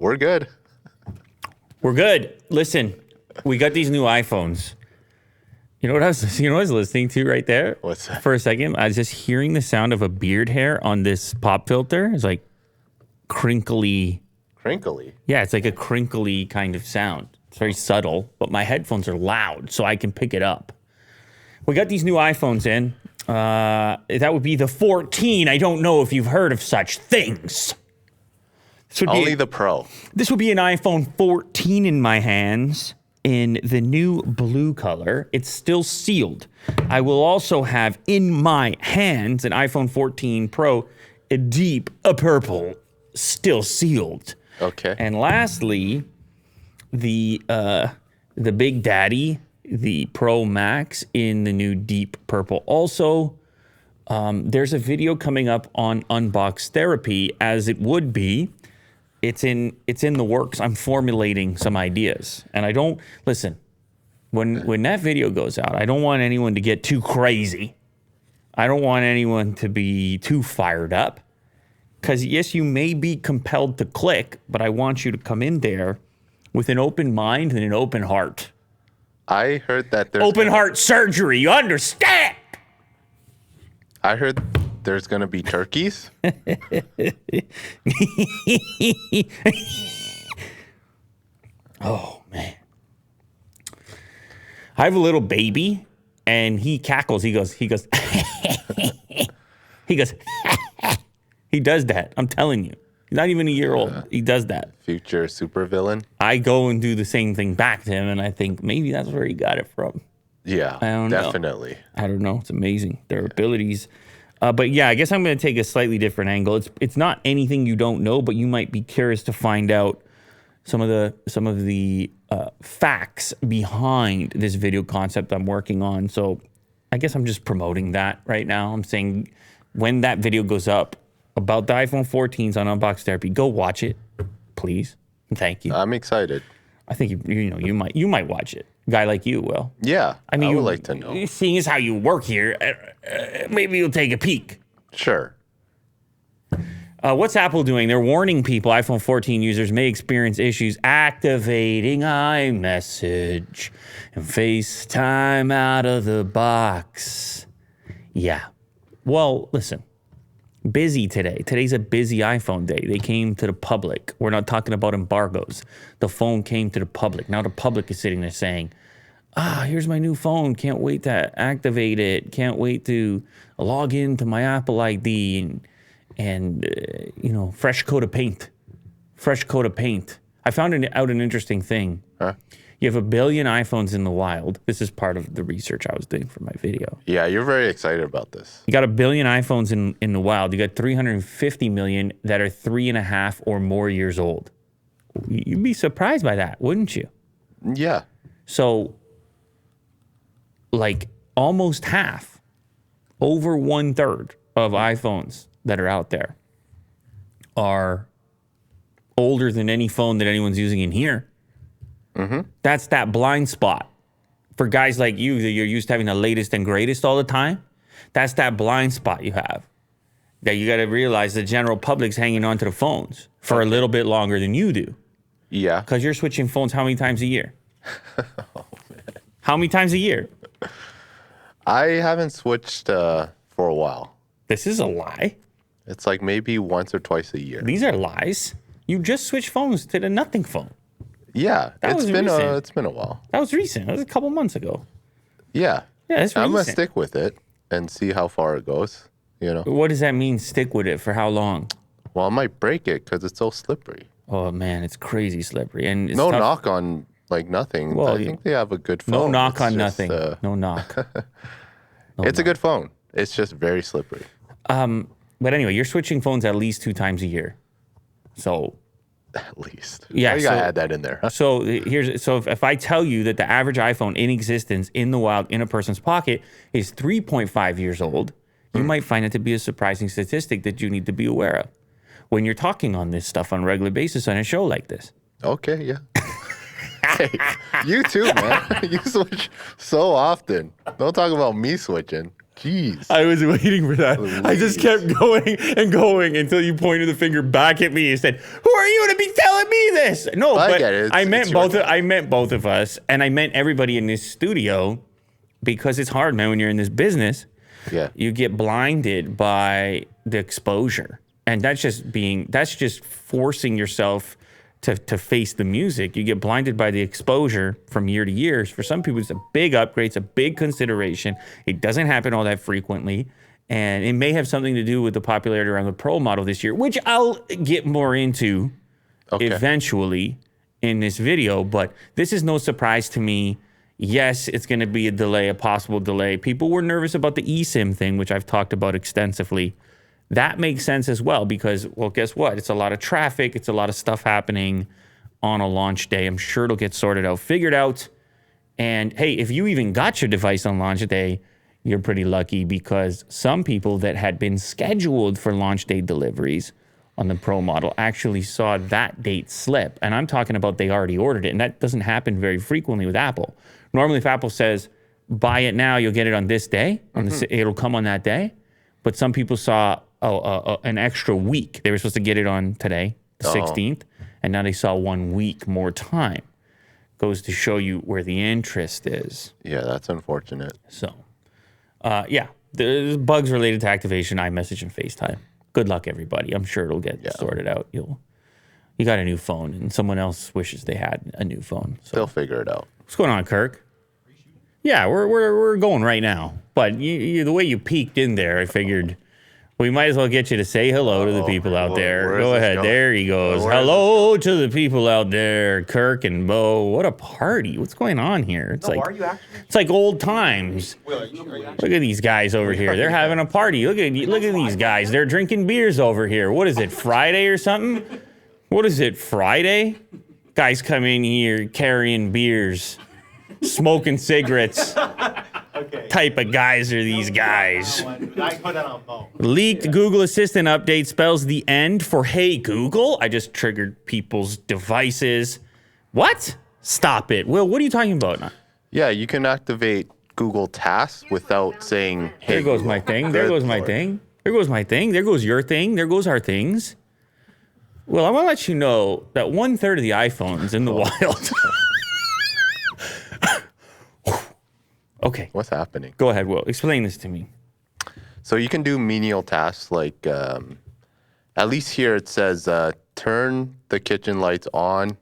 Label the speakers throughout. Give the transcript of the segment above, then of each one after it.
Speaker 1: We're good.
Speaker 2: We're good. Listen, we got these new iPhones. You know what I was listening to right there?
Speaker 1: What's that?
Speaker 2: For a second, I was just hearing the sound of a beard hair on this pop filter. It's like crinkly.
Speaker 1: Crinkly?
Speaker 2: Yeah, it's like a crinkly kind of sound. It's very subtle, but my headphones are loud, so I can pick it up. We got these new iPhones in. That would be the 14. I don't know if you've heard of such things.
Speaker 1: Only the Pro.
Speaker 2: This would be an iPhone 14 in my hands in the new blue color. It's still sealed. I will also have in my hands an iPhone 14 Pro, a deep purple, still sealed.
Speaker 1: Okay.
Speaker 2: And lastly, the Big Daddy, the Pro Max in the new deep purple. Also, there's a video coming up on Unbox Therapy, as it would be. It's in the works. I'm formulating some ideas. And I don't, listen, when that video goes out, I don't want anyone to get too crazy. I don't want anyone to be too fired up. Because yes, you may be compelled to click, but I want you to come in there with an open mind and an open heart.
Speaker 1: I heard that there's...
Speaker 2: Open heart surgery, you understand?
Speaker 1: I heard there's going to be turkeys.
Speaker 2: Oh, man. I have a little baby, and he cackles. He goes, he does that. I'm telling you. He's not even a year old. He does that.
Speaker 1: Future supervillain.
Speaker 2: I go and do the same thing back to him, and I think maybe that's where he got it from.
Speaker 1: Yeah,
Speaker 2: I don't
Speaker 1: definitely.
Speaker 2: know. I don't know. It's amazing. Their abilities. But yeah, I guess I'm going to take a slightly different angle. It's not anything you don't know, but you might be curious to find out some of the facts behind this video concept I'm working on. So I guess I'm just promoting that right now. I'm saying when that video goes up about the iPhone 14s on Unbox Therapy, go watch it, please. Thank you.
Speaker 1: I'm excited.
Speaker 2: I think you might watch it. A guy like you will.
Speaker 1: Yeah,
Speaker 2: I mean,
Speaker 1: would like to know.
Speaker 2: Seeing as how you work here, maybe you'll take a peek.
Speaker 1: Sure.
Speaker 2: What's Apple doing? They're warning people iPhone 14 users may experience issues activating iMessage and FaceTime out of the box. Yeah. Well, listen. Busy today. Today's a busy iPhone day. They came to the public. We're not talking about embargoes. The phone came to the public. Now the public is sitting there saying, here's my new phone. Can't wait to activate it. Can't wait to log into my Apple ID and fresh coat of paint. Fresh coat of paint. I found out an interesting thing.
Speaker 1: Huh?
Speaker 2: You have 1 billion iPhones in the wild. This is part of the research I was doing for my video.
Speaker 1: Yeah, you're very excited about this.
Speaker 2: You got 1 billion iPhones in the wild. You got 350 million that are 3.5 or more years old. You'd be surprised by that, wouldn't you?
Speaker 1: Yeah.
Speaker 2: So, like almost half, over 1/3 of iPhones that are out there are older than any phone that anyone's using in here. Mm-hmm. That's that blind spot for guys like you that you're used to having the latest and greatest all the time. That's that blind spot you have that you got to realize the general public's hanging on to the phones for a little bit longer than you do.
Speaker 1: Yeah.
Speaker 2: Because you're switching phones how many times a year? Oh, man. How many times a year?
Speaker 1: I haven't switched for a while.
Speaker 2: This is a lie.
Speaker 1: It's like maybe once or twice a year.
Speaker 2: These are lies. You just switched phones to the nothing phone.
Speaker 1: Yeah, it's been a while.
Speaker 2: That was recent. That was a couple months ago.
Speaker 1: Yeah.
Speaker 2: Yeah, it's recent.
Speaker 1: I'm gonna stick with it and see how far it goes.
Speaker 2: What does that mean? Stick with it for how long?
Speaker 1: Well, I might break it because it's so slippery.
Speaker 2: Oh man, it's crazy slippery. And it's
Speaker 1: no
Speaker 2: tough.
Speaker 1: knock on nothing.
Speaker 2: Well,
Speaker 1: I think they have a good phone.
Speaker 2: No knock on
Speaker 1: just,
Speaker 2: nothing. No knock.
Speaker 1: It's a good phone. It's just very slippery.
Speaker 2: But anyway, you're switching phones at least 2 times a year. So
Speaker 1: At least.
Speaker 2: Yeah,
Speaker 1: you gotta add that in there.
Speaker 2: So if I tell you that the average iPhone in existence in the wild in a person's pocket is 3.5 years old, you might find it to be a surprising statistic that you need to be aware of when you're talking on this stuff on a regular basis on a show like this.
Speaker 1: Okay, yeah. Hey, you too, man. You switch so often. Don't talk about me switching. Jeez.
Speaker 2: I was waiting for that. I just kept going and going until you pointed the finger back at me and said, "Who are you to be telling me this?" No,
Speaker 1: Well, I
Speaker 2: but
Speaker 1: get it.
Speaker 2: I
Speaker 1: It's
Speaker 2: meant
Speaker 1: your
Speaker 2: both.
Speaker 1: time.
Speaker 2: I meant both of us, and I meant everybody in this studio, because it's hard, man. When you're in this business,
Speaker 1: Yeah.
Speaker 2: you get blinded by the exposure, and that's just forcing yourself to face the music. You get blinded by the exposure from year to year. For some people, it's a big upgrade, it's a big consideration. It doesn't happen all that frequently, and it may have something to do with the popularity around the Pro model this year, which I'll get more into eventually in this video. But this is no surprise to me. Yes, it's going to be a delay, a possible delay. People were nervous about the eSIM thing, which I've talked about extensively. That makes sense as well because, well, guess what? It's a lot of traffic. It's a lot of stuff happening on a launch day. I'm sure it'll get sorted out, figured out. And hey, if you even got your device on launch day, you're pretty lucky because some people that had been scheduled for launch day deliveries on the Pro model actually saw that date slip. And I'm talking about they already ordered it. And that doesn't happen very frequently with Apple. Normally, if Apple says, buy it now, you'll get it on this day, it'll come on that day. But some people saw an extra week. They were supposed to get it on today, the 16th, and now they saw 1 week more time. Goes to show you where the interest is.
Speaker 1: Yeah, that's unfortunate.
Speaker 2: So, yeah, there's bugs related to activation, iMessage, and FaceTime. Good luck, everybody. I'm sure it'll get sorted out. You got a new phone, and someone else wishes they had a new phone. So.
Speaker 1: They'll figure it out.
Speaker 2: What's going on, Kirk? Yeah, we're going right now. But the way you peeked in there, I figured we might as well get you to say hello to the people out there.
Speaker 1: where is
Speaker 2: Go
Speaker 1: this
Speaker 2: ahead.
Speaker 1: going?
Speaker 2: There he goes.
Speaker 1: Where is
Speaker 2: Hello to the people out there, Kirk and Bo. What a party. What's going on here? It's it's like old times. Look at these guys over here. They're having a party. Look at these guys. They're drinking beers over here. What is it, Friday or something? What is it, Friday? Guys come in here carrying beers, smoking cigarettes. Type of guys are these guys. Leaked Google Assistant update spells the end for Hey Google. I just triggered people's devices. What? Stop it. Will, what are you talking about now?
Speaker 1: Yeah, you can activate Google Tasks without saying, hey,
Speaker 2: There goes
Speaker 1: Google.
Speaker 2: my thing. There goes my thing. There goes my thing. There goes your thing. There goes our things. Well, I want to let you know that 1/3 of the iPhones in the wild. Okay.
Speaker 1: What's happening?
Speaker 2: Go ahead, Will. Explain this to me.
Speaker 1: So you can do menial tasks like, at least here it says, turn the kitchen lights on.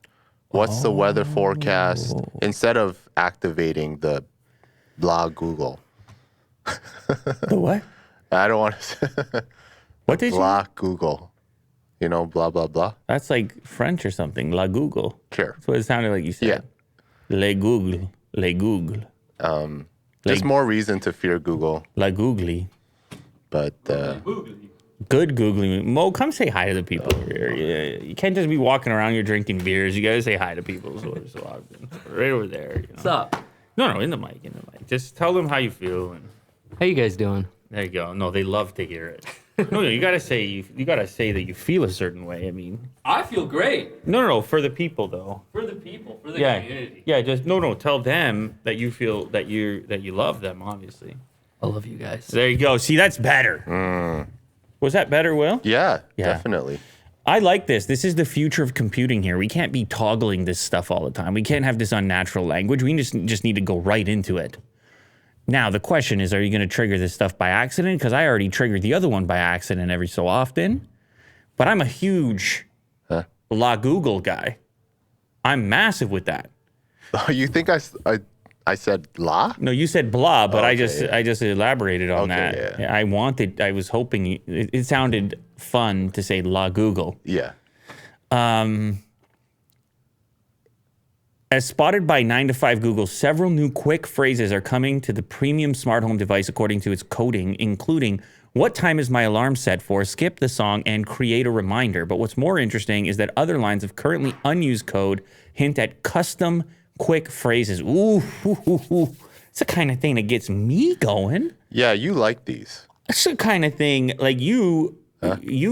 Speaker 1: What's the weather forecast? Instead of activating the blah Google.
Speaker 2: The what?
Speaker 1: I don't want to say
Speaker 2: What did you?
Speaker 1: blah Google. You know, blah, blah, blah.
Speaker 2: That's like French or something. La Google.
Speaker 1: Sure.
Speaker 2: That's what it sounded like you said.
Speaker 1: Yeah.
Speaker 2: Le Google. Le Google.
Speaker 1: Just more reason to fear Google.
Speaker 2: La Googly.
Speaker 1: But
Speaker 2: Good Googly. Mo, come say hi to the people here. Yeah, you can't just be walking around here drinking beers. You got to say hi to people so often. Right over there. You know?
Speaker 3: What's up?
Speaker 2: No, in the mic. Just tell them how you feel. And
Speaker 3: How you guys doing?
Speaker 2: there you go. No, they love to hear it. No, you got to say that you feel a certain way. I mean,
Speaker 3: I feel great.
Speaker 2: no, for the people though.
Speaker 3: For the people, for the
Speaker 2: Yeah,
Speaker 3: community.
Speaker 2: yeah. Just tell them that you feel that you love them. Obviously.
Speaker 3: I love you guys.
Speaker 2: There you go. See, that's better. Was that better, Will?
Speaker 1: yeah,
Speaker 2: Yeah.
Speaker 1: definitely.
Speaker 2: I like this. This is the future of computing here. We can't be toggling this stuff all the time. We can't have this unnatural language. We just need to go right into it. Now, the question is, are you going to trigger this stuff by accident? Because I already triggered the other one by accident every so often. But I'm a huge La Google guy. I'm massive with that.
Speaker 1: Oh, you think I said la?
Speaker 2: No, you said blah, but
Speaker 1: Okay,
Speaker 2: I just elaborated on
Speaker 1: Okay,
Speaker 2: that.
Speaker 1: yeah.
Speaker 2: I was hoping it sounded fun to say La Google.
Speaker 1: Yeah.
Speaker 2: As spotted by 9 to 5 Google, several new quick phrases are coming to the premium smart home device according to its coding, including what time is my alarm set for, skip the song, and create a reminder. But what's more interesting is that other lines of currently unused code hint at custom quick phrases. Ooh. It's the kind of thing that gets me going.
Speaker 1: Yeah, you like these.
Speaker 2: It's the kind of thing like you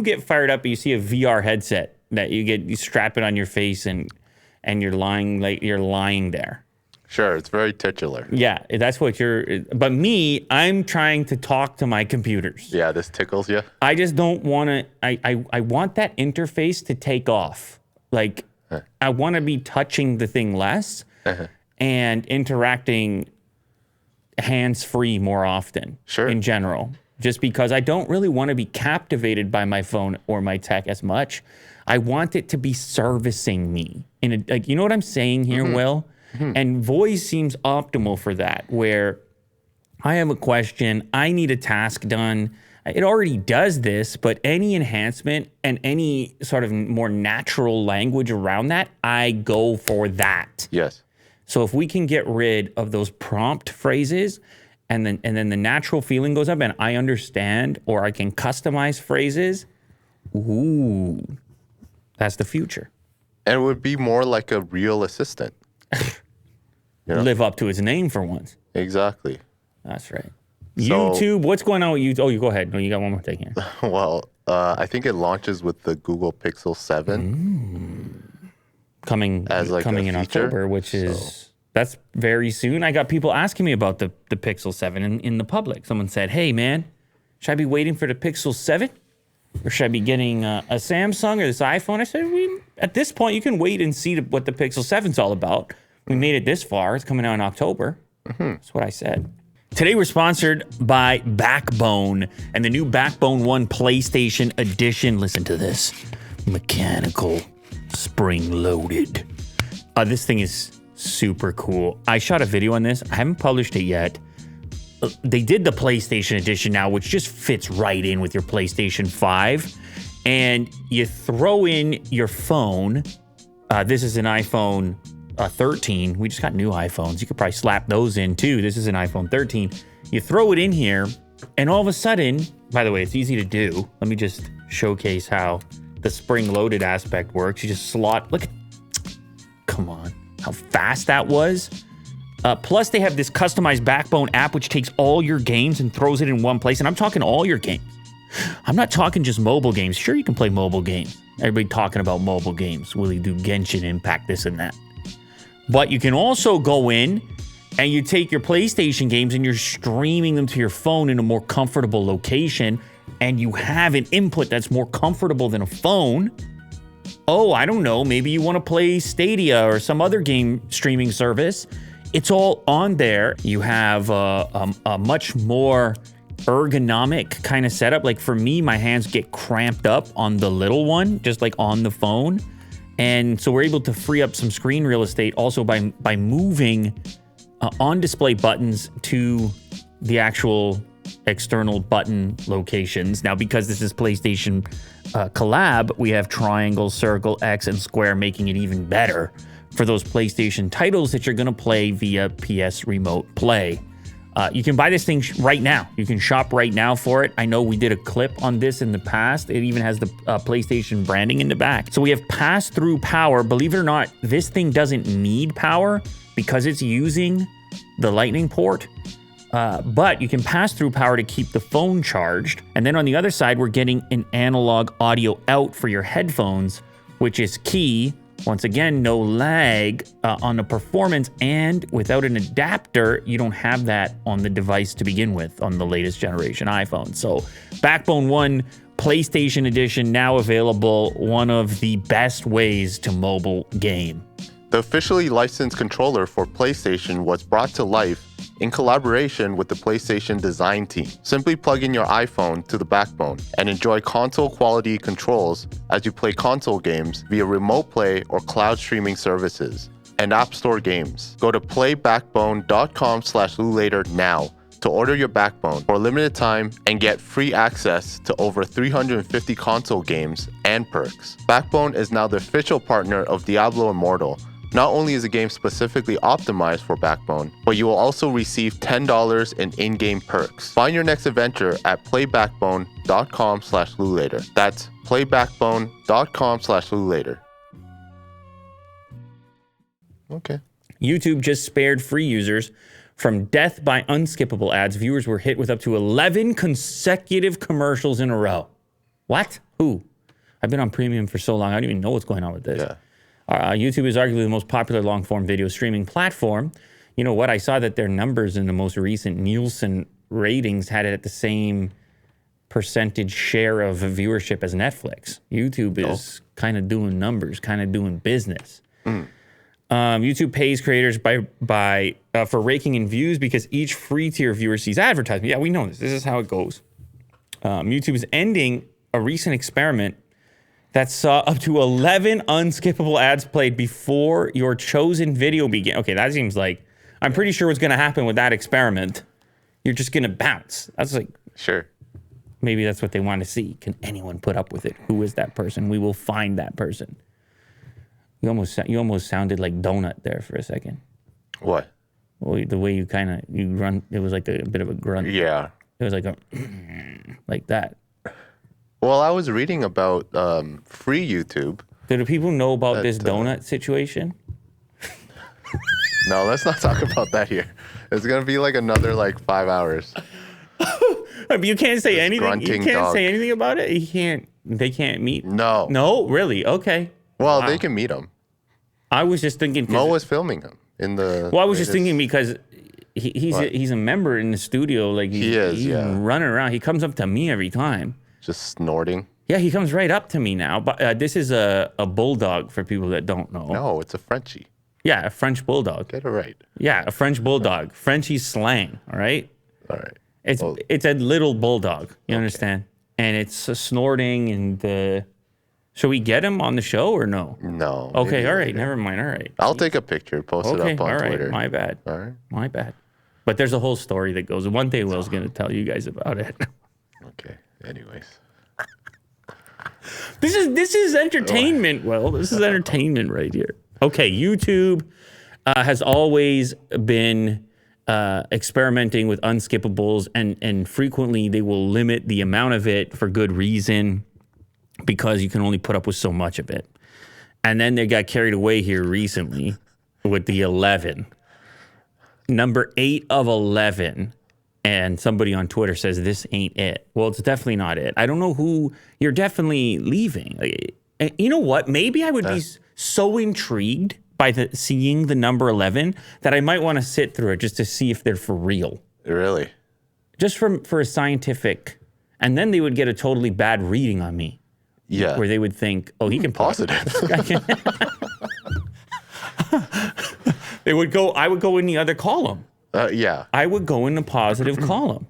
Speaker 2: get fired up and you see a VR headset that you strap it on your face and you're lying there.
Speaker 1: Sure, it's very titular.
Speaker 2: Yeah, that's what you're. But me, I'm trying to talk to my computers.
Speaker 1: Yeah, this tickles you.
Speaker 2: I just don't want to. I want that interface to take off. Like, I want to be touching the thing less and interacting hands-free more often.
Speaker 1: Sure.
Speaker 2: In general, just because I don't really want to be captivated by my phone or my tech as much. I want it to be servicing me. Like, you know what I'm saying here, Will? And voice seems optimal for that, where I have a question, I need a task done. It already does this, but any enhancement and any sort of more natural language around that, I go for that.
Speaker 1: Yes.
Speaker 2: So if we can get rid of those prompt phrases and then the natural feeling goes up and I understand, or I can customize phrases, ooh, that's the future.
Speaker 1: And it would be more like a real assistant.
Speaker 2: Live up to its name for once.
Speaker 1: Exactly.
Speaker 2: That's right.
Speaker 1: So-
Speaker 2: YouTube, what's going on with YouTube? Oh, you go ahead. No, you got one more thing here.
Speaker 1: Well, I think it launches with the Google Pixel 7.
Speaker 2: Coming
Speaker 1: As like
Speaker 2: coming
Speaker 1: a
Speaker 2: in
Speaker 1: feature?
Speaker 2: October, which is that's very soon. I got people asking me about the Pixel 7 in the public. Someone said, "Hey, man, should I be waiting for the Pixel 7, or should I be getting a Samsung or this iPhone?" I said, at this point, you can wait and see what the Pixel 7's all about. We made it this far. It's coming out in October. That's what I said. Today, we're sponsored by Backbone and the new Backbone 1 PlayStation Edition. Listen to this. Mechanical, spring-loaded. This thing is super cool. I shot a video on this. I haven't published it yet. They did the PlayStation Edition now, which just fits right in with your PlayStation 5. And you throw in your phone. This is an iPhone 13. We just got new iPhones. You could probably slap those in too. This is an iPhone 13. You throw it in here, and all of a sudden, by the way, it's easy to do. Let me just showcase how the spring-loaded aspect works. You just slot, look, come on, how fast that was. Plus, they have this customized Backbone app, which takes all your games and throws it in one place. And I'm talking all your games. I'm not talking just mobile games. Sure, you can play mobile games. Everybody talking about mobile games. Will you do Genshin Impact, this and that? But you can also go in and you take your PlayStation games and you're streaming them to your phone in a more comfortable location, and you have an input that's more comfortable than a phone. Oh, I don't know. Maybe you want to play Stadia or some other game streaming service. It's all on there. You have a much more ergonomic kind of setup. Like for me, my hands get cramped up on the little one, just like on the phone. And so we're able to free up some screen real estate also by moving on-display buttons to the actual external button locations. Now, because this is PlayStation collab, we have triangle, circle, X, and square, making it even better for those PlayStation titles that you're going to play via PS Remote Play. You can buy this thing right now. You can shop right now for it. I know we did a clip on this in the past. It even has the PlayStation branding in the back. So we have pass-through power. Believe it or not, this thing doesn't need power because it's using the Lightning port. But you can pass through power to keep the phone charged. And then on the other side, we're getting an analog audio out for your headphones, which is key. Once again, no lag on the performance, and without an adapter, you don't have that on the device to begin with on the latest generation iPhone. So Backbone 1 PlayStation Edition now available, one of the best ways to mobile game.
Speaker 1: The officially licensed controller for PlayStation was brought to life in collaboration with the PlayStation design team. Simply plug in your iPhone to the Backbone and enjoy console-quality controls as you play console games via remote play or cloud streaming services and App Store games. Go to playbackbone.com/lulater now to order your Backbone for a limited time and get free access to over 350 console games and perks. Backbone is now the official partner of Diablo Immortal. Not only is the game specifically optimized for Backbone, but you will also receive $10 in in-game perks. Find your next adventure at playbackbone.com/lulater. That's playbackbone.com/lulater. Okay.
Speaker 2: YouTube just spared free users from death by unskippable ads. Viewers were hit with up to 11 consecutive commercials in a row. What? Who? I've been on premium for so long, I don't even know what's going on with this.
Speaker 1: Yeah.
Speaker 2: YouTube is arguably the most popular long-form video streaming platform. you know what? I saw that their numbers in the most recent Nielsen ratings had it at the same percentage share of viewership as Netflix. YouTube is kind of doing numbers, kind of doing business. YouTube pays creators for raking in views because each free tier viewer sees advertisement. Yeah, we know this. This is how it goes. YouTube is ending a recent experiment that saw up to 11 unskippable ads played before your chosen video began. Okay, that seems like, I'm pretty sure what's going to happen with that experiment. You're just going to bounce. That's like,
Speaker 1: Sure.
Speaker 2: maybe that's what they want to see. Can anyone put up with it? Who is that person? We will find that person. You almost sounded like Donut there for a second.
Speaker 1: What?
Speaker 2: Well, the way you run, it was like a bit of a grunt.
Speaker 1: Yeah.
Speaker 2: It was like a, like that.
Speaker 1: Well, I was reading about free YouTube.
Speaker 2: Do people know about this donut situation?
Speaker 1: No, let's not talk about that here. It's gonna be like another 5 hours.
Speaker 2: But you can't say anything. You
Speaker 1: grunting
Speaker 2: can't
Speaker 1: dog.
Speaker 2: say anything about it. They can't meet.
Speaker 1: No.
Speaker 2: No, really? Okay.
Speaker 1: Well,
Speaker 2: Wow.
Speaker 1: they can meet him.
Speaker 2: I was just thinking.
Speaker 1: Mo was filming him in the.
Speaker 2: Well, I was just
Speaker 1: latest-
Speaker 2: thinking because he's a member in the studio. Like he's
Speaker 1: yeah.
Speaker 2: running around. He comes up to me every time.
Speaker 1: just snorting.
Speaker 2: Yeah, he comes right up to me now. But this is a bulldog for people that don't know.
Speaker 1: No, it's a Frenchie.
Speaker 2: Yeah, a French bulldog.
Speaker 1: Get it right.
Speaker 2: Yeah, a French bulldog. Frenchie slang. All right.
Speaker 1: All right.
Speaker 2: It's a little bulldog. You understand? And it's snorting and. Should we get him on the show or no?
Speaker 1: No.
Speaker 2: Okay,
Speaker 1: maybe
Speaker 2: all right,
Speaker 1: later.
Speaker 2: never mind. All right.
Speaker 1: I'll take a picture, post it
Speaker 2: Okay,
Speaker 1: up
Speaker 2: all
Speaker 1: on
Speaker 2: right.
Speaker 1: Twitter.
Speaker 2: My bad.
Speaker 1: All right.
Speaker 2: My bad. But there's a whole story that goes. One day Will's going to tell you guys about it.
Speaker 1: Okay. Anyways.
Speaker 2: This is entertainment, Will. This is entertainment right here. Okay, YouTube has always been experimenting with unskippables, and frequently they will limit the amount of it for good reason because you can only put up with so much of it. And then they got carried away here recently with the 11. Number 8 of 11. And somebody on Twitter says this ain't it. Well, it's definitely not it. I don't know who you're definitely leaving. You know what? Maybe I would be so intrigued by seeing the number 11 that I might want to sit through it just to see if they're for real.
Speaker 1: Really?
Speaker 2: Just for a scientific. And then they would get a totally bad reading on me.
Speaker 1: Yeah.
Speaker 2: Where they would think, oh, he can
Speaker 1: Positive.
Speaker 2: I would go in the other column.
Speaker 1: Yeah.
Speaker 2: I would go in the positive column.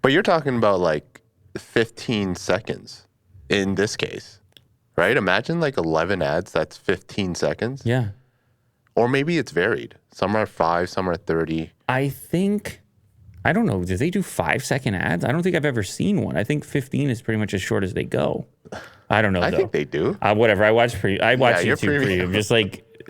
Speaker 1: But you're talking about 15 seconds in this case, right? Imagine 11 ads, that's 15 seconds.
Speaker 2: Yeah.
Speaker 1: Or maybe it's varied. Some are 5, some are 30.
Speaker 2: I don't know. Do they do 5-second ads? I don't think I've ever seen one. I think 15 is pretty much as short as they go. I don't know.
Speaker 1: I
Speaker 2: though.
Speaker 1: think they do.
Speaker 2: Whatever. I watch
Speaker 1: you're
Speaker 2: YouTube
Speaker 1: premium.
Speaker 2: Premium. Just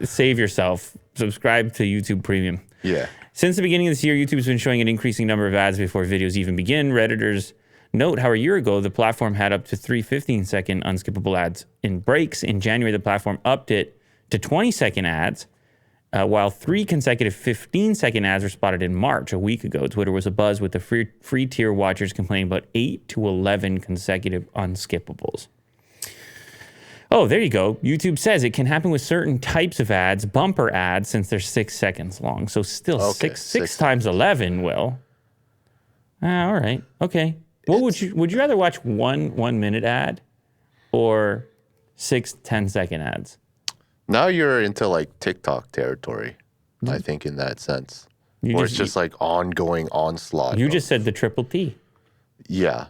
Speaker 2: save yourself. Subscribe to YouTube Premium.
Speaker 1: Yeah.
Speaker 2: Since the beginning of this year, YouTube's been showing an increasing number of ads before videos even begin. Redditors note how a year ago, the platform had up to 3 15-second unskippable ads in breaks. In January, the platform upped it to 20-second ads, while 3 consecutive 15-second ads were spotted in March. A week ago, Twitter was abuzz with the free tier watchers complaining about 8 to 11 consecutive unskippables. Oh, there you go. YouTube says it can happen with certain types of ads, bumper ads, since they're 6 seconds long. So still
Speaker 1: Okay,
Speaker 2: six times 11, Will. All right. Okay. What would you rather watch 1 minute ad or 6 10-second ads?
Speaker 1: Now you're into TikTok territory, I think, in that sense. Or it's just ongoing onslaught.
Speaker 2: You just said the triple T.
Speaker 1: Yeah.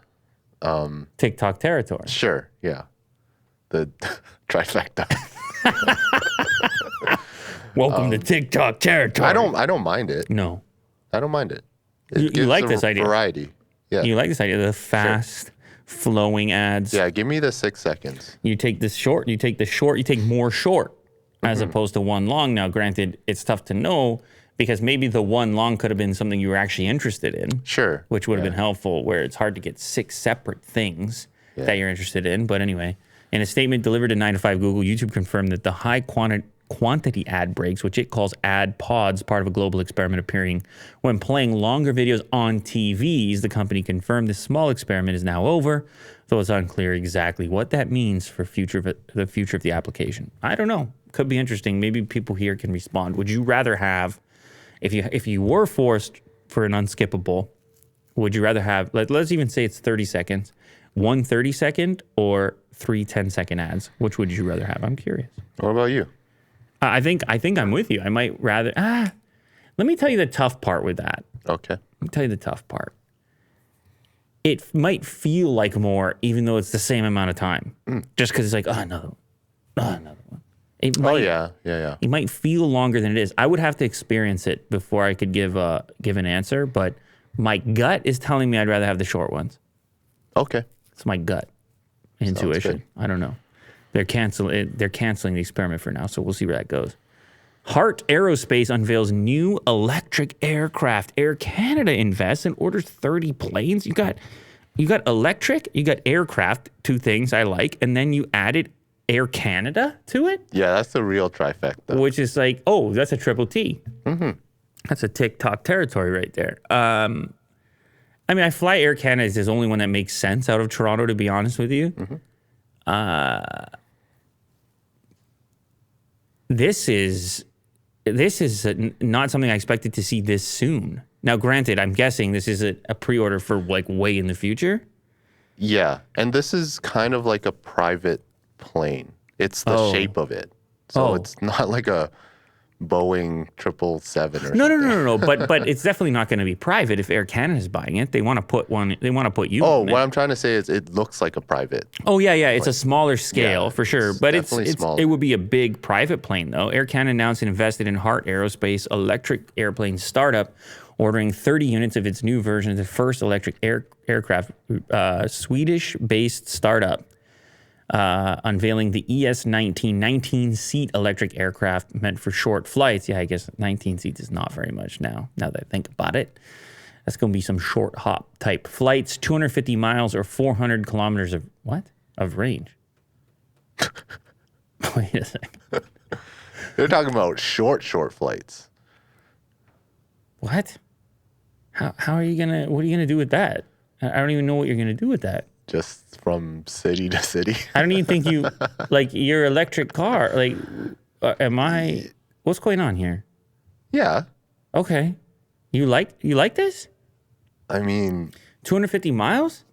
Speaker 2: TikTok territory.
Speaker 1: Sure. Yeah. The trifecta.
Speaker 2: Welcome to TikTok territory.
Speaker 1: I don't mind it.
Speaker 2: No.
Speaker 1: I don't mind it.
Speaker 2: You
Speaker 1: gives
Speaker 2: like
Speaker 1: a
Speaker 2: this idea.
Speaker 1: Variety. Yeah.
Speaker 2: You like this idea, the fast flowing ads.
Speaker 1: Yeah, give me the 6 seconds.
Speaker 2: You take this short, you take more short as opposed to one long. Now, granted, it's tough to know because maybe the one long could have been something you were actually interested in.
Speaker 1: Sure.
Speaker 2: Which would have been helpful, where it's hard to get 6 separate things that you're interested in. But anyway, in a statement delivered to 9 to 5 Google, YouTube confirmed that the high quantity ad breaks, which it calls ad pods, part of a global experiment appearing when playing longer videos on TVs. The company confirmed this small experiment is now over, though it's unclear exactly what that means for the future of the application. I don't know. Could be interesting. Maybe people here can respond. Would you rather have If you were forced for an unskippable, would you rather have, let's even say it's 30 seconds, one 30-second or three 10-second ads? Which would you rather have? I'm curious.
Speaker 1: What about you?
Speaker 2: I think I'm with you. I might rather, let me tell you the tough part with that.
Speaker 1: Okay.
Speaker 2: Let me tell you the tough part. It might feel like more, even though it's the same amount of time. Just because it's like, another one. Another one. It might,
Speaker 1: Yeah.
Speaker 2: It might feel longer than it is. I would have to experience it before I could give an answer, but my gut is telling me I'd rather have the short ones.
Speaker 1: Okay.
Speaker 2: It's my gut intuition.
Speaker 1: good.
Speaker 2: I don't know. They're canceling the experiment for now, so we'll see where that goes. Heart Aerospace unveils new electric aircraft. Air Canada invests and orders 30 planes. You got electric, you got aircraft, two things I like, and then you added Air Canada to it,
Speaker 1: Yeah, that's the real trifecta.
Speaker 2: which is like, oh, that's a triple T. Mm-hmm. That's a TikTok territory right there. I mean, I fly Air Canada is the only one that makes sense out of Toronto, to be honest with you. This is not something I expected to see this soon. Now, granted, I'm guessing this is a pre-order for like way in the future.
Speaker 1: Yeah, and this is kind of like a private plane. It's the shape of it. So it's not like a Boeing 777 or something.
Speaker 2: No. But it's definitely not going to be private if Air Canada is buying it. They want to put one. They want to put you.
Speaker 1: Oh,
Speaker 2: on
Speaker 1: what
Speaker 2: it.
Speaker 1: I'm trying to say is it looks like a private.
Speaker 2: Oh yeah. It's a smaller scale for sure,
Speaker 1: it's
Speaker 2: but
Speaker 1: definitely smaller.
Speaker 2: it would be a big private plane though. Air Canada announced it invested in Heart Aerospace electric airplane startup, ordering 30 units of its new version of the first electric aircraft. Swedish-based startup. Unveiling the ES-19 19-seat electric aircraft meant for short flights. Yeah, I guess 19 seats is not very much now that I think about it. That's going to be some short hop type flights, 250 miles or 400 kilometers of what? Of range. Wait a second.
Speaker 1: They're talking about short flights.
Speaker 2: What? How are you going to, what are you going to do with that? I don't even know what you're going to do with that.
Speaker 1: Just from city to city.
Speaker 2: I don't even think you, like your electric car, like, what's going on here?
Speaker 1: Yeah.
Speaker 2: Okay. You like this?
Speaker 1: I mean,
Speaker 2: 250 miles?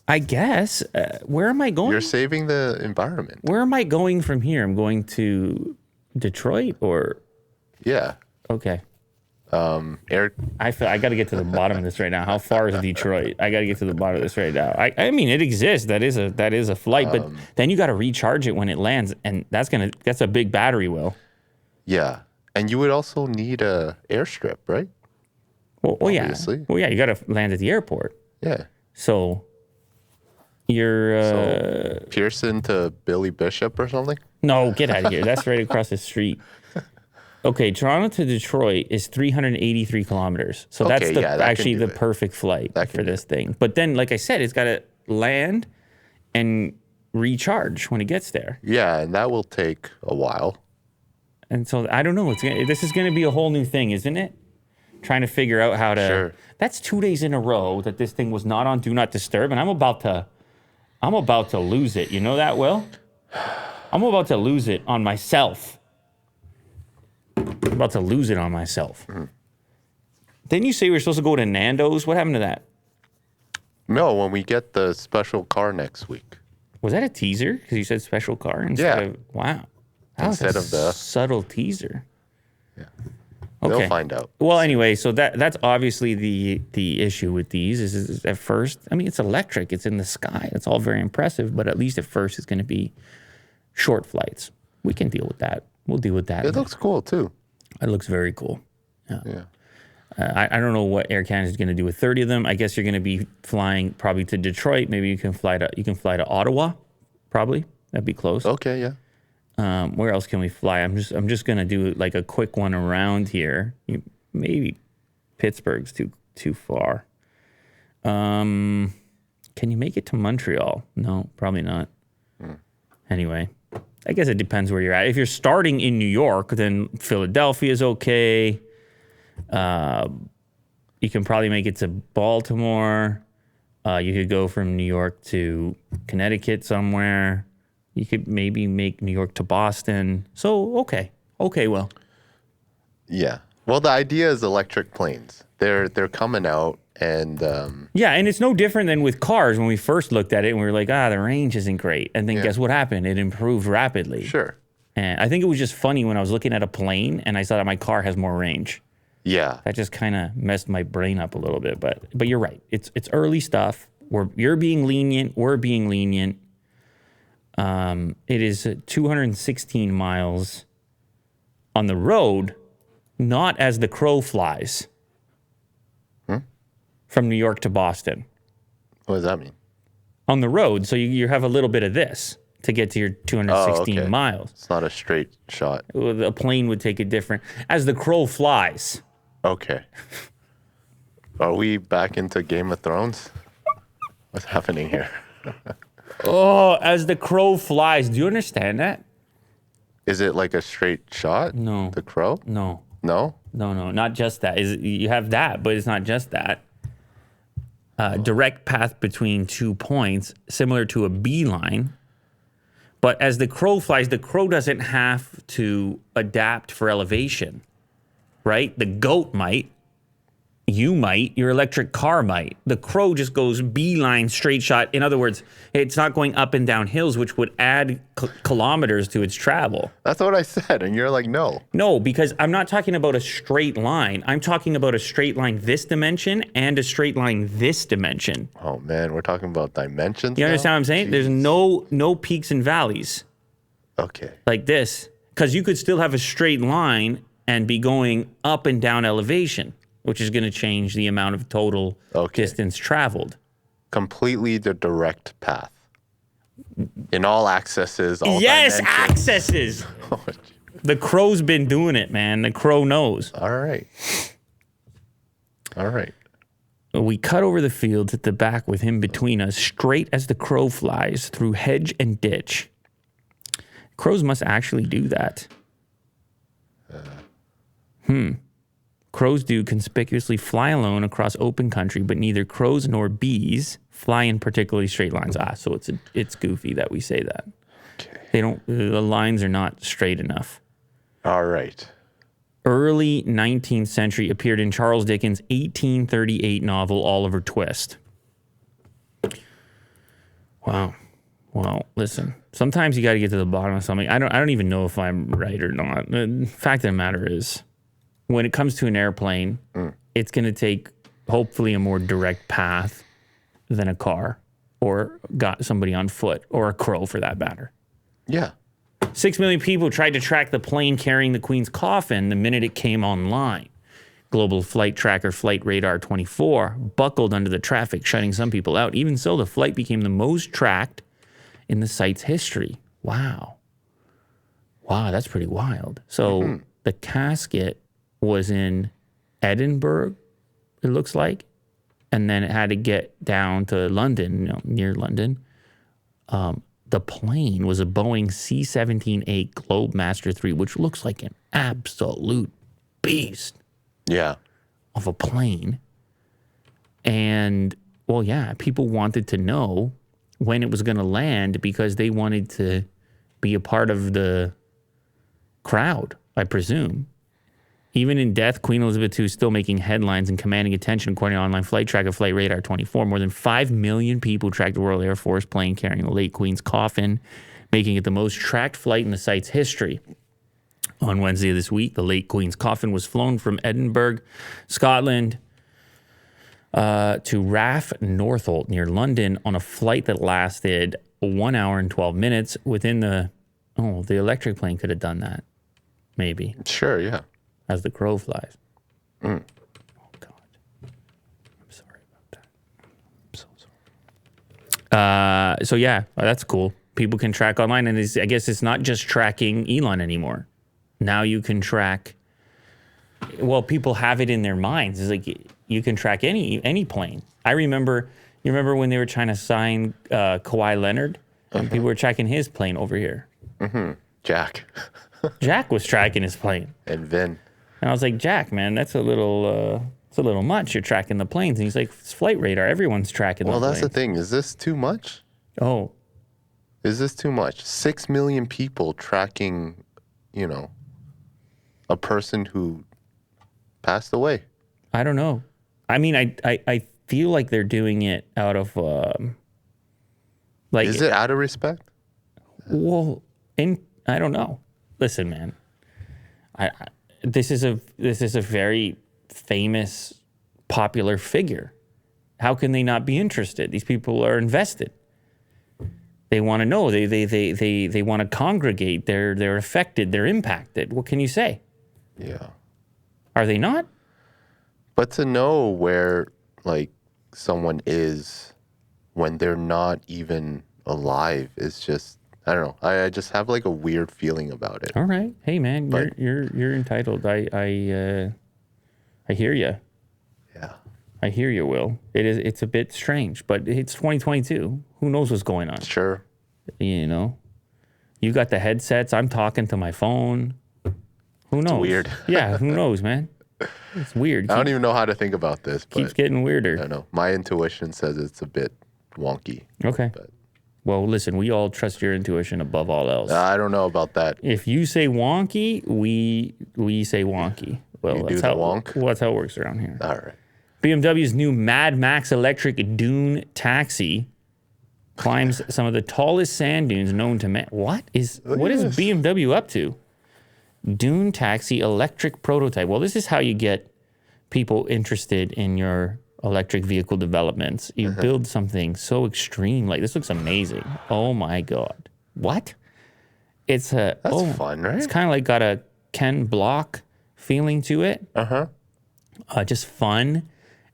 Speaker 2: I guess. Where am I going?
Speaker 1: you're saving the environment.
Speaker 2: Where am I going from here? I'm going to Detroit or...
Speaker 1: Yeah.
Speaker 2: Okay.
Speaker 1: Air.
Speaker 2: I got to get to the bottom of this right now. How far is Detroit? I got to get to the bottom of this right now. I mean, it exists. That is a flight, but then you got to recharge it when it lands, and that's a big battery, Will.
Speaker 1: Yeah. And you would also need a airstrip, right?
Speaker 2: Well, yeah.
Speaker 1: Obviously.
Speaker 2: Well, yeah, you got to land at the airport.
Speaker 1: Yeah.
Speaker 2: So you're...
Speaker 1: So Pearson to Billy Bishop or something?
Speaker 2: No, get out of here. That's right across the street. Okay, Toronto to Detroit is 383 kilometers. So that's actually the perfect flight for this thing. But then, like I said, it's got to land and recharge when it gets there.
Speaker 1: Yeah, and that will take a while.
Speaker 2: And so I don't know. This is going to be a whole new thing, isn't it? Trying to figure out how to.
Speaker 1: Sure.
Speaker 2: That's 2 days in a row that this thing was not on Do Not Disturb, and I'm about to lose it. You know that, Will? I'm about to lose it on myself. I'm about to lose it on myself.
Speaker 1: Mm-hmm.
Speaker 2: Didn't you say we were supposed to go to Nando's? What happened to that?
Speaker 1: No, when we get the special car next week.
Speaker 2: Was that a teaser? Because you said special car instead of... Wow. That was
Speaker 1: Instead of the...
Speaker 2: subtle teaser.
Speaker 1: Yeah.
Speaker 2: Okay.
Speaker 1: They'll find out.
Speaker 2: Well, anyway, so that's obviously the issue with these is at first, I mean, it's electric. It's in the sky. It's all very impressive, but at least at first it's going to be short flights. We can deal with that. We'll deal with that.
Speaker 1: It looks cool, too.
Speaker 2: It looks very cool.
Speaker 1: Yeah.
Speaker 2: I don't know what Air Canada is going to do with 30 of them. I guess you're going to be flying probably to Detroit. Maybe you can fly to Ottawa, probably. That'd be close.
Speaker 1: Okay, yeah.
Speaker 2: Where else can we fly? I'm just going to do like a quick one around here. Maybe Pittsburgh's too far. Can you make it to Montreal? No, probably not. Anyway, I guess it depends where you're at. If you're starting in New York, then Philadelphia is okay. You can probably make it to Baltimore. You could go from New York to Connecticut somewhere. You could maybe make New York to Boston. So, okay, well.
Speaker 1: Yeah. Well, the idea is electric planes. They're coming out, and
Speaker 2: Yeah, and it's no different than with cars when we first looked at it and we were like, the range isn't great. And then guess what happened? It improved rapidly.
Speaker 1: sure,
Speaker 2: And I think it was just funny when I was looking at a plane and I saw that my car has more range.
Speaker 1: yeah,
Speaker 2: That just kind of messed my brain up a little bit. But you're right. It's early stuff. You're being lenient. We're being lenient. It is 216 miles on the road, not as the crow flies from New York to Boston.
Speaker 1: what does that mean?
Speaker 2: On the road, so you have a little bit of this to get to your 216
Speaker 1: okay.
Speaker 2: miles.
Speaker 1: It's not a straight shot.
Speaker 2: A plane would take it different. As the crow flies.
Speaker 1: Okay. Are we back into Game of Thrones? What's happening here?
Speaker 2: Oh, as the crow flies. Do you understand that?
Speaker 1: Is it like a straight shot?
Speaker 2: No.
Speaker 1: The crow?
Speaker 2: No.
Speaker 1: No?
Speaker 2: No, not just that. You have that, but it's not just that. Direct path between 2 points, similar to a beeline. But as the crow flies, the crow doesn't have to adapt for elevation, right? The goat might. You might. Your electric car might. The crow just goes beeline, straight shot. In other words, it's not going up and down hills, which would add kilometers to its travel.
Speaker 1: That's what I said, and you're like, no.
Speaker 2: No, because I'm not talking about a straight line. I'm talking about a straight line this dimension and a straight line this dimension.
Speaker 1: Oh man, we're talking about dimensions.
Speaker 2: You understand
Speaker 1: now?
Speaker 2: what I'm saying?
Speaker 1: Jeez.
Speaker 2: There's no peaks and valleys
Speaker 1: Okay.
Speaker 2: like this, because you could still have a straight line and be going up and down elevation, which is going to change the amount of total distance traveled.
Speaker 1: Completely the direct path. In all accesses, all
Speaker 2: Yes,
Speaker 1: dimensions.
Speaker 2: accesses. The crow's been doing it, man. The crow knows.
Speaker 1: All right. All right.
Speaker 2: We cut over the fields at the back with him between us, straight as the crow flies through hedge and ditch. Crows must actually do that. Crows do conspicuously fly alone across open country, but neither crows nor bees fly in particularly straight lines. So it's goofy that we say that.
Speaker 1: Okay.
Speaker 2: They don't. The lines are not straight enough.
Speaker 1: All right.
Speaker 2: Early 19th century appeared in Charles Dickens' 1838 novel Oliver Twist. Wow. Well, listen. Sometimes you got to get to the bottom of something. I don't even know if I'm right or not. The fact of the matter is, when it comes to an airplane, it's going to take hopefully a more direct path than a car or got somebody on foot or a crow for that matter.
Speaker 1: Yeah.
Speaker 2: 6 million people tried to track the plane carrying the Queen's coffin the minute it came online. Global flight tracker Flight Radar 24 buckled under the traffic, shutting some people out. Even so, the flight became the most tracked in the site's history. Wow, that's pretty wild. So the casket was in Edinburgh, it looks like, and then it had to get down to London, near London. The plane was a Boeing C-17A Globemaster III, which looks like an absolute beast
Speaker 1: Yeah.
Speaker 2: of a plane. And, well, yeah, people wanted to know when it was going to land because they wanted to be a part of the crowd, I presume. Even in death, Queen Elizabeth II is still making headlines and commanding attention, according to online flight tracker Flight Radar 24. More than 5 million people tracked the Royal Air Force plane carrying the late Queen's coffin, making it the most tracked flight in the site's history. On Wednesday of this week, the late Queen's coffin was flown from Edinburgh, Scotland, to RAF Northolt near London on a flight that lasted 1 hour and 12 minutes. Within the electric plane could have done that, maybe.
Speaker 1: Sure, yeah.
Speaker 2: As the crow flies. Oh, God. I'm sorry about that. I'm so sorry. So, yeah, that's cool. People can track online. And I guess it's not just tracking Elon anymore. Now you can track... Well, people have it in their minds. It's like you can track any plane. You remember when they were trying to sign Kawhi Leonard? And people were tracking his plane over here.
Speaker 1: Jack.
Speaker 2: Jack was tracking his plane.
Speaker 1: And Vin.
Speaker 2: And I was like, Jack, man, that's a little much. You're tracking the planes. And he's like, it's Flight Radar. Everyone's tracking the planes.
Speaker 1: Well, that's the thing. Is this too much?
Speaker 2: Oh.
Speaker 1: Is this too much? 6 million people tracking, a person who passed away.
Speaker 2: I don't know. I mean, I feel like they're doing it out of like
Speaker 1: Is it out of respect?
Speaker 2: well, I don't know. Listen, man. This is a very famous, popular figure. How can they not be interested? These people are invested. They want to know. They want to congregate. They're affected. They're impacted. What can you say?
Speaker 1: Yeah.
Speaker 2: Are they not?
Speaker 1: But to know where like someone is when they're not even alive is just, I don't know. I just have like a weird feeling about it.
Speaker 2: All right. Hey, man,
Speaker 1: But-
Speaker 2: you're entitled. I hear you.
Speaker 1: Yeah.
Speaker 2: I hear you, Will. It's a bit strange, but it's 2022. Who knows what's going on?
Speaker 1: Sure.
Speaker 2: You know, you got the headsets. I'm talking to my phone. Who knows?
Speaker 1: weird.
Speaker 2: Yeah, who knows, man? It's weird.
Speaker 1: I don't even know how to think about this,
Speaker 2: Keeps
Speaker 1: but
Speaker 2: getting
Speaker 1: I
Speaker 2: weirder.
Speaker 1: don't know. My intuition says it's a bit wonky.
Speaker 2: Okay.
Speaker 1: But
Speaker 2: Well, listen, we all trust your intuition above all else.
Speaker 1: I don't know about that.
Speaker 2: If you say wonky, we say wonky. Well,
Speaker 1: You do
Speaker 2: that's
Speaker 1: the
Speaker 2: how
Speaker 1: wonk?
Speaker 2: well, that's how it works around here.
Speaker 1: All right.
Speaker 2: BMW's new Mad Max electric dune taxi climbs some of the tallest sand dunes known to man. What is BMW up to? Dune taxi electric prototype. Well, this is how you get people interested in your electric vehicle developments. You build something so extreme. Like, this looks amazing. Oh my God. What? It's a
Speaker 1: That's fun, right?
Speaker 2: It's kind of like got a Ken Block feeling to it. Just fun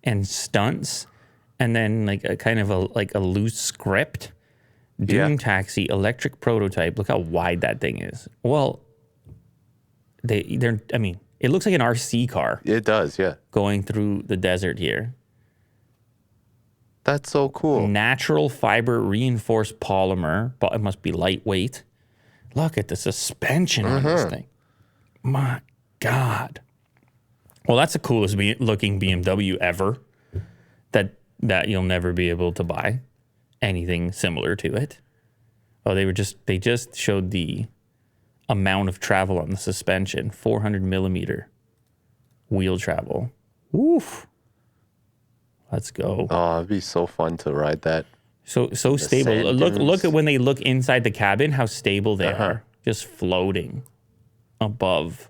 Speaker 2: and stunts, and then like a kind of a loose script. Dune taxi electric prototype. Look how wide that thing is. Well, they're. I mean, it looks like an RC car
Speaker 1: It does, yeah.
Speaker 2: going through the desert here.
Speaker 1: That's so cool.
Speaker 2: Natural fiber reinforced polymer, but it must be lightweight. Look at the suspension on this thing. My God. Well, that's the coolest looking BMW ever. That you'll never be able to buy anything similar to it. Oh, they just showed the amount of travel on the suspension, 400 millimeter wheel travel. Woof. Let's go.
Speaker 1: Oh, it'd be so fun to ride that.
Speaker 2: So stable.
Speaker 1: sand
Speaker 2: Look
Speaker 1: dunes.
Speaker 2: at when they look inside the cabin, how stable they are. Just floating above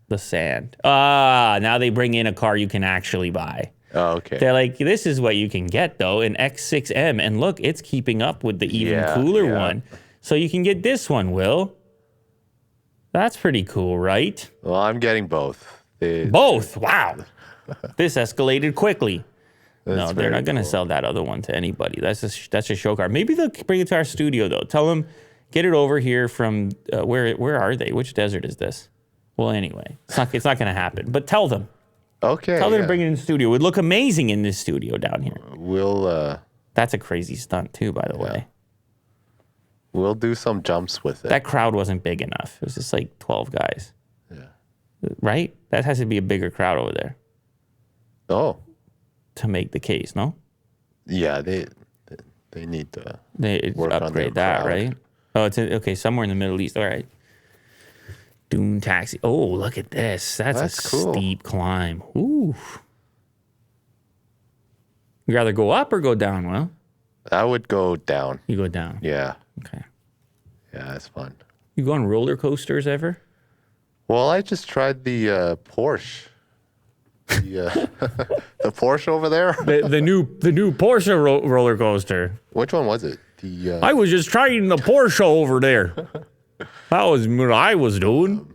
Speaker 2: the sand. Now they bring in a car you can actually buy.
Speaker 1: Oh, okay.
Speaker 2: They're like, this is what you can get though, an X6M. And look, it's keeping up with the even cooler one. So you can get this one, Will. That's pretty cool, right?
Speaker 1: Well, I'm getting both.
Speaker 2: Both. Wow. This escalated quickly. No,
Speaker 1: That's
Speaker 2: they're
Speaker 1: very
Speaker 2: not going to
Speaker 1: cool.
Speaker 2: sell that other one to anybody. That's a show car. Maybe they'll bring it to our studio though. Tell them, get it over here from where are they? Which desert is this? Well, anyway, it's not going to happen. But tell them.
Speaker 1: Okay.
Speaker 2: Tell them to
Speaker 1: yeah.
Speaker 2: bring it in the studio. It would look amazing in this studio down here.
Speaker 1: We'll
Speaker 2: That's a crazy stunt too, by the way.
Speaker 1: we'll do some jumps with it.
Speaker 2: That crowd wasn't big enough. It was just like 12 guys.
Speaker 1: Yeah.
Speaker 2: Right? That has to be a bigger crowd over there
Speaker 1: Oh,
Speaker 2: to make the case, no?
Speaker 1: yeah. They need to.
Speaker 2: They
Speaker 1: Work on their
Speaker 2: upgrade that,
Speaker 1: crowd.
Speaker 2: right? Oh, it's okay, somewhere in the Middle East. All right. Dune taxi. Oh, look at this. That's
Speaker 1: That's
Speaker 2: a
Speaker 1: cool.
Speaker 2: steep climb. Ooh. You rather go up or go down? Well,
Speaker 1: I would go down.
Speaker 2: you go down.
Speaker 1: Yeah.
Speaker 2: Okay.
Speaker 1: Yeah, that's fun.
Speaker 2: You go on roller coasters ever?
Speaker 1: Well, I just tried the Porsche. The the Porsche over there.
Speaker 2: The new Porsche roller coaster.
Speaker 1: Which one was it? The
Speaker 2: I was just trying the Porsche over there. That was what I was doing.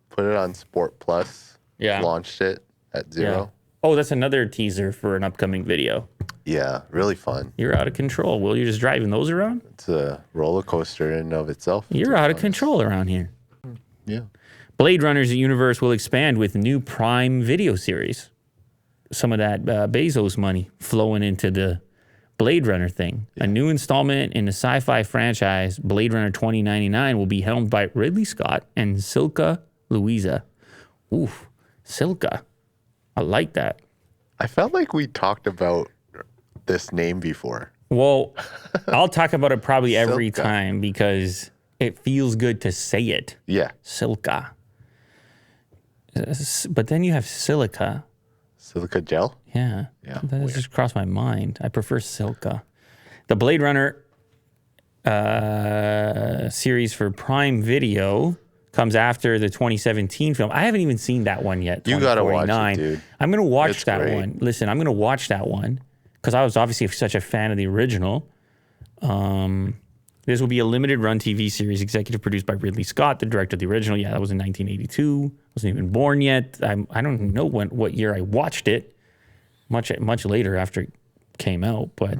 Speaker 1: put it on Sport Plus.
Speaker 2: Yeah.
Speaker 1: Launched it at 0.
Speaker 2: Oh, that's another teaser for an upcoming video.
Speaker 1: Yeah, really fun.
Speaker 2: You're out of control. Will you just driving those around?
Speaker 1: It's a roller coaster in and of itself.
Speaker 2: You're out of control around here.
Speaker 1: Yeah.
Speaker 2: Blade Runner's universe will expand with new Prime Video series. Some of that Bezos money flowing into the Blade Runner thing. A new installment in the sci-fi franchise, Blade Runner 2099, will be helmed by Ridley Scott and Silka Louisa. Oof, Silka. I like that.
Speaker 1: I felt like we talked about this name before.
Speaker 2: Well, I'll talk about it probably every
Speaker 1: Silka.
Speaker 2: time because it feels good to say it.
Speaker 1: Yeah.
Speaker 2: Silka. But then you have silica.
Speaker 1: Silica gel?
Speaker 2: Yeah.
Speaker 1: Yeah,
Speaker 2: That
Speaker 1: weird.
Speaker 2: just crossed my mind. I prefer Silka. The Blade Runner series for Prime Video comes after the 2017 film. I haven't even seen that one yet.
Speaker 1: You gotta watch it,
Speaker 2: 2049.
Speaker 1: dude.
Speaker 2: I'm going to watch
Speaker 1: It's
Speaker 2: that
Speaker 1: great.
Speaker 2: one. Listen, I'm going to watch that one because I was obviously such a fan of the original. This will be a limited run TV series executive produced by Ridley Scott, the director of the original. Yeah, that was in 1982. I wasn't even born yet. I don't know what year I watched it. Much later after it came out, but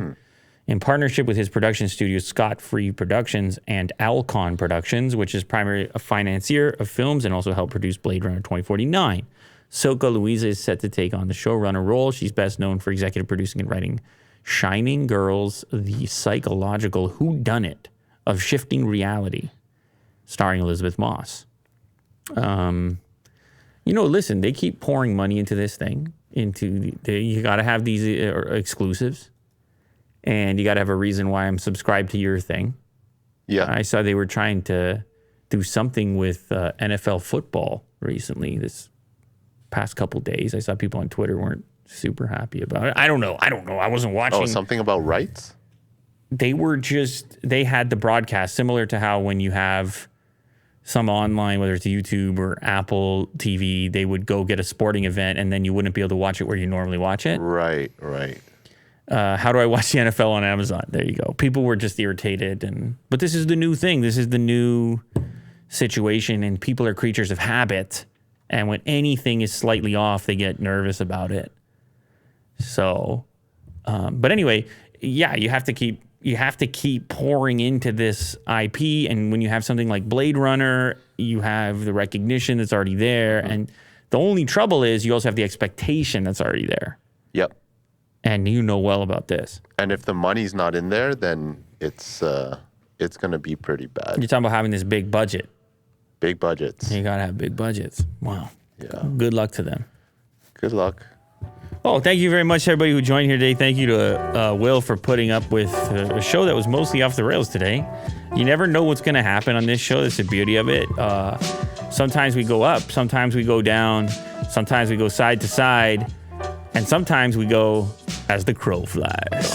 Speaker 2: in partnership with his production studio, Scott Free Productions and Alcon Productions, which is primarily a financier of films and also helped produce Blade Runner 2049. Silka Louisa is set to take on the showrunner role. She's best known for executive producing and writing Shining Girls, the psychological whodunit of shifting reality, starring Elizabeth Moss. Listen, they keep pouring money into this thing. You got to have these exclusives, and you got to have a reason why I'm subscribed to your thing.
Speaker 1: Yeah.
Speaker 2: I saw they were trying to do something with NFL football recently. This past couple days, I saw people on Twitter weren't super happy about it. I don't know. I wasn't watching.
Speaker 1: Oh, something about rights?
Speaker 2: They had the broadcast similar to how when you have some online, whether it's YouTube or Apple TV, they would go get a sporting event and then you wouldn't be able to watch it where you normally watch it.
Speaker 1: Right.
Speaker 2: How do I watch the NFL on Amazon? There you go. People were just irritated, but this is the new thing. This is the new situation, and people are creatures of habit. And when anything is slightly off, they get nervous about it. So, but anyway, yeah, you have to keep pouring into this IP. And when you have something like Blade Runner, you have the recognition that's already there. And the only trouble is you also have the expectation that's already there.
Speaker 1: Yep.
Speaker 2: And you know well about this.
Speaker 1: And if the money's not in there, then it's going to be pretty bad.
Speaker 2: You're talking about having this big budget.
Speaker 1: Big budgets.
Speaker 2: You got to have big budgets. Wow.
Speaker 1: Yeah.
Speaker 2: Good luck to them.
Speaker 1: Good luck.
Speaker 2: Oh, thank you very much, everybody who joined here today. Thank you to Will for putting up with a show that was mostly off the rails today. You never know what's going to happen on this show. That's the beauty of it. Sometimes we go up. Sometimes we go down. Sometimes we go side to side. And sometimes we go as the crow flies.